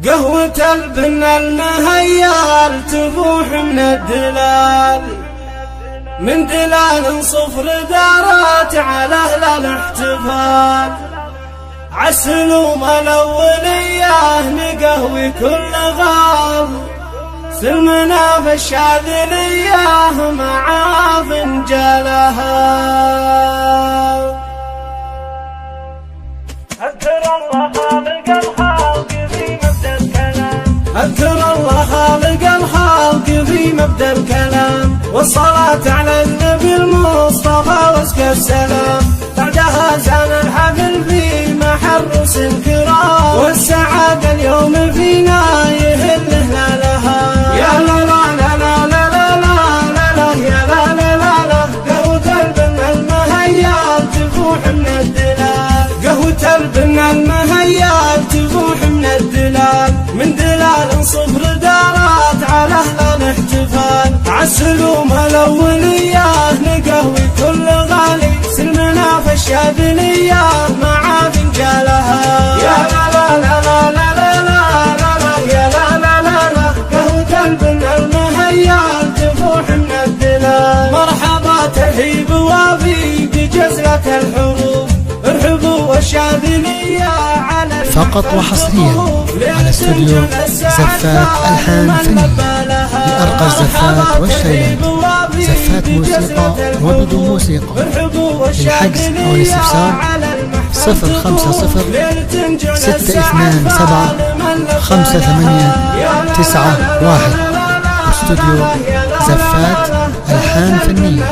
قهوة البنا المهيال تفوح من الدلال، من دلال صفر دارات على أهل الاحتفال. عسل وملولية نقهوي كل غال، سلمنا في الشاذلية مع فنجالها. أذكر الله خالق الخلق في مبدأ الكلام، أذكر الله خالق الخلق في مبدأ الكلام، والصلاة على النبي المصطفى وازكى السلام. بعدها زان الحفل في محرس الكرام، والسعادة اليوم فينا يهل هلالها. يا لا لا لا لا لا لا لا لا يا لا لا لا لا، قهوة البنا المهيال تفوح من الدلال، قهوة البنا المهيال تفوح من الدلال، من دلال صفر دارات على أهل الاحتفال. عسل وملولية نقهوي كل غالي، سلمنا في الشاذلية مع فنجالها. يا لا لا لا لا لا لا لا لا يا لا لا لا لا، قهوة البنا المهيال تفوح من الدلال. مرحبا ترحيب وافي بجزلة الحروف، ارحبوا والشاذلية على فقط وحصريا على استوديو زفات ألحان فنية لأرقى الزفات والشيلات، زفات موسيقى وبدون موسيقى. للحجز أو الاستفسار 050 627 5891. استوديو زفات ألحان فنية.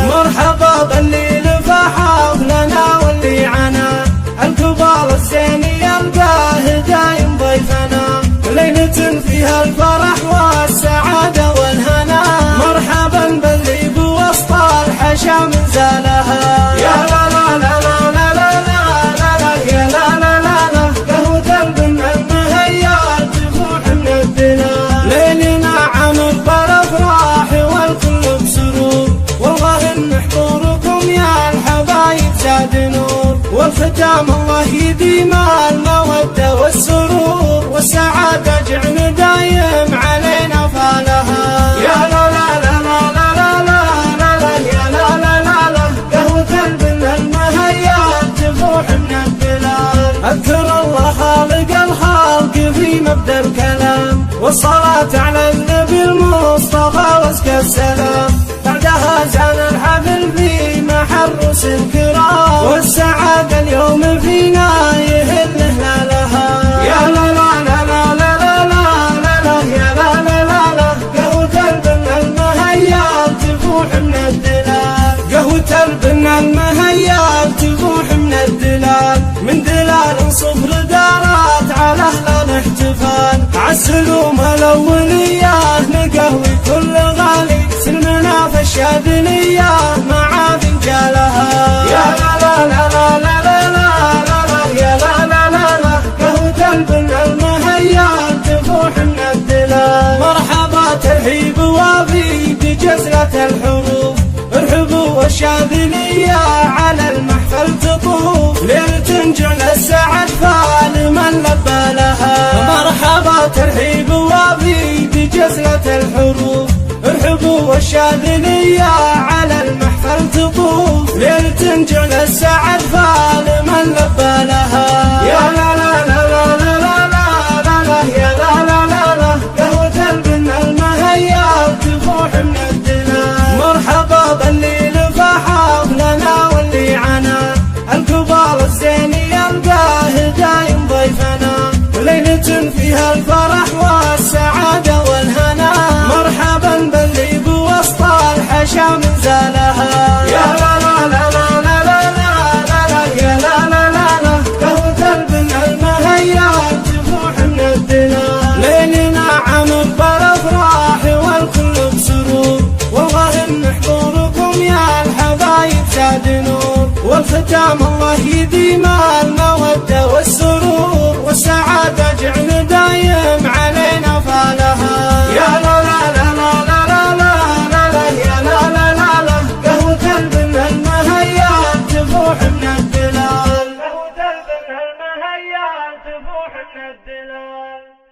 مرحبا باللي لفحاف لنا واللي عنا، الكبار الزين يلقاه دايم ضيفنا، ليلة فيها الفرح والسعادة والهنا. مرحبا باللي بوسط الحشا من زالها. يا لا لا لا لا لا لا لا لا يا لا لا لا لا، قهوة البنا المهيال تفوح من الدلال. ليلنا عمر بالافراح والكل بسرور، والله ان حضوركم يا الحبايب زاد نور، والختام الله يديم المودة والسرور، والسعادة جعل دايم علينا فالها. يا لا لا لا لا لا لا لا لا يا لا لا لا لا، قهوة البنا المهيال تفوح من الدلال. أذكر الله خالق الخلق في مبدأ الكلام، والصلاة على النبي المصطفى وازكى السلام. بعدها زان الحفل في محرس الكرام، والسعادة اليوم فينا يهل هلالها. يا لا لا لا لا لا لا لا لا يا لا لا لا لا، قهوة البنا المهيال تفوح من الدلال، قهوة البنا المهيال تفوح من الدلال، من دلال صفر دارات على أهل الاحتفال. عسل وملولية نقهوي كل غالي، سلمنا في الشاذلية مع فنجالها. يا لا لا لا لا لا لا لا لا يا لا لا لا لا، قهوة البنا المهيال تفوح من الدلال. مرحبا ترحيب وافي بجزلة الحروف، ارحبوا والشاذلية على المحفل تطوف، ليلة جعل السعد فالمن لبى لها. مرحبا ترحيب وافي بجزلة الحروف، ارحبوا والشاذلية على المحفل تطوف، ليلة جعل السعد فالمن لبى لها. يا لا لا لا لا لا لا لا لا يا لا لا لا لا، قهوة البنا المهيال تفوح من الدلال. مرحبا باللي لفحاف لنا واللي عنا، الكبار الزين يلقاه دايم ضيفنا، ليلة فيها الفرح والسعادة والهنا. مرحبا باللي بوسط الحشا من زالها. يا لا لا لا لا لا لا لا لا يا لا لا لا لا، تفوح الدلال.